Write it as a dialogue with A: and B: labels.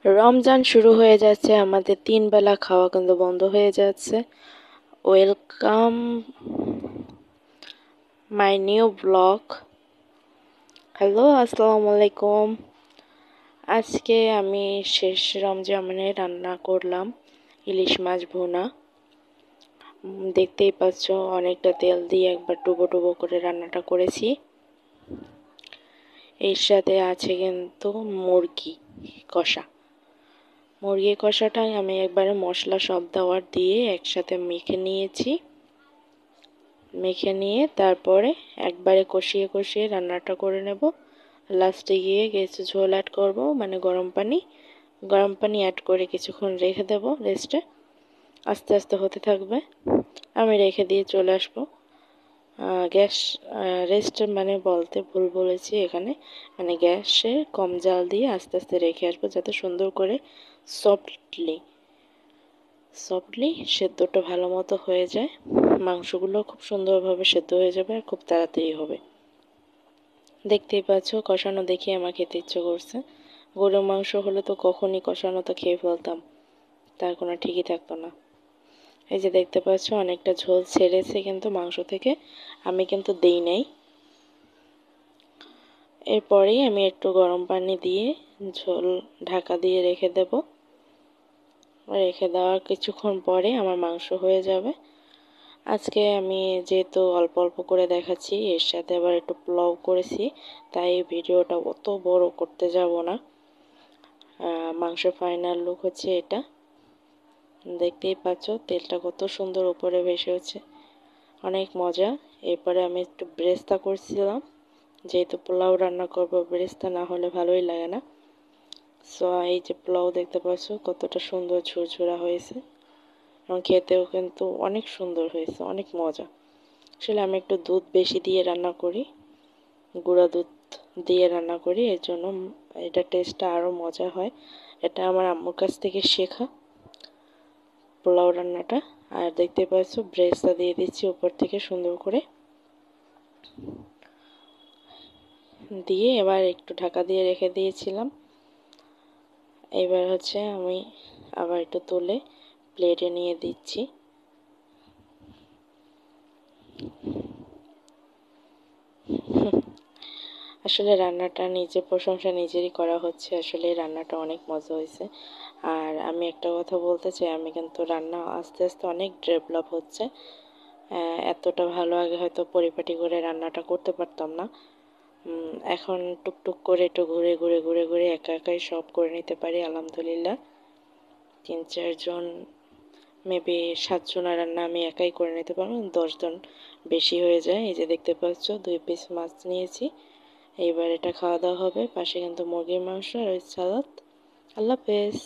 A: রমজান শুরু হয়ে যাচ্ছে, আমাদের 3 বেলা খাওয়া কিন্তু বন্ধ হয়ে যাচ্ছে। Welcome my new blog. Hello, আসসালামু আলাইকুম। আজকে আমি শেষ রমজানে রান্না করলাম ইলিশ মাছ ভুনা। দেখতেই পাচ্ছ অনেকটা তেল দিয়ে একবার ডুবো ডুবো করে রান্নাটা করেছি। এর সাথে আছে কিন্তু মুরগি কষা। মুরগি কষাটাই আমি একবারে মশলা সব দেওয়ার দিয়ে একসাথে মেখে নিয়ে তারপরে একবারে কষিয়ে কষিয়ে রান্নাটা করে নেব। লাস্টে গিয়ে কিছু ঝোল অ্যাড করব, মানে গরম পানি অ্যাড করে কিছুক্ষণ রেখে দেব রেস্টে। আস্তে আস্তে হতে থাকবে, আমি রেখে দিয়ে চলে আসবো। গ্যাস রেস্ট মানে বলতে ভুল বলেছি, এখানে মানে গ্যাসে কম জাল দিয়ে আস্তে আস্তে রেখে আসবো, যাতে সুন্দর করে সফটলি সেদ্ধটা ভালো মতো হয়ে যায়। মাংসগুলো খুব সুন্দরভাবে সেদ্ধ হয়ে যাবে আর খুব তাড়াতাড়ি হবে। দেখতেই পাচ্ছ কষানো দেখে আমার খেতে ইচ্ছে করছে। গরুর মাংস হলে তো কখনই কষানোটা খেয়ে ফেলতাম, তার কোনো ঠিকই থাকতো না। এই যে দেখতে পাচ্ছ অনেকটা ঝোল ছেড়েছে কিন্তু মাংস থেকে, আমি কিন্তু দেই নাই। এরপরেই আমি একটু গরম পানি দিয়ে ঝোল ঢাকা দিয়ে রেখে দেব। রেখে দেওয়ার কিছুক্ষণ পরে আমার মাংস হয়ে যাবে। আজকে আমি যেহেতু অল্প অল্প করে দেখাচ্ছি, এর সাথে আবার একটু পোলাও করেছি, তাই ভিডিওটা অত বড় করতে যাব না। মাংসের ফাইনাল লুক হচ্ছে এটা, দেখতেই পাচ্ছ তেলটা কত সুন্দর উপরে ভেসে হচ্ছে, অনেক মজা। এরপরে আমি একটু বেরেস্তা করছিলাম, যেহেতু পোলাও রান্না করবো বেরেস্তা না হলে ভালোই লাগে না। সো এই যে পোলাও দেখতে পাচ্ছ কতটা সুন্দর ঝুরঝুরা হয়েছে এবং খেতেও কিন্তু অনেক সুন্দর হয়েছে, অনেক মজা। আসলে আমি একটু দুধ বেশি দিয়ে রান্না করি, গুঁড়া দুধ দিয়ে রান্না করি, এর জন্য এটা টেস্টটা আরও মজা হয়। এটা আমার আম্মুর কাছ থেকে শেখা পোলাও রান্নাটা। আর দেখতে পাচ্ছ ব্রেস্তা দিয়ে দিচ্ছি উপর থেকে সুন্দর করে দিয়ে, এবার একটু ঢাকা দিয়ে রেখে দিয়েছিলাম। এবার হচ্ছে আমি আবার একটু তুলে প্লেটে নিয়ে দিচ্ছি। আসলে রান্নাটা নিজের প্রশংসা নিজেরই করা হচ্ছে, আসলে রান্নাটা অনেক মজা হয়েছে। আর আমি একটা কথা বলতে চাই, আমি কিন্তু রান্না আস্তে আস্তে অনেক ডেভেলপ হচ্ছে। এতটা ভালো আগে হয়তো পরিপাটি করে রান্নাটা করতে পারতাম না, এখন টুকটুক করে একটু ঘুরে একা একাই সব করে নিতে পারি আলহামদুলিল্লাহ। 3-4 জন, মেবি 7 জনের রান্না আমি একাই করে নিতে পারবো, 10 জন বেশি হয়ে যায়। এই যে দেখতে পাচ্ছ 2 পিস মাছ নিয়েছি। এইবার এটা খাওয়া দাওয়া হবে, পাশে কিন্তু মুরগির মাংস আর ওই সালাদ। আল্লাহ হাফেজ।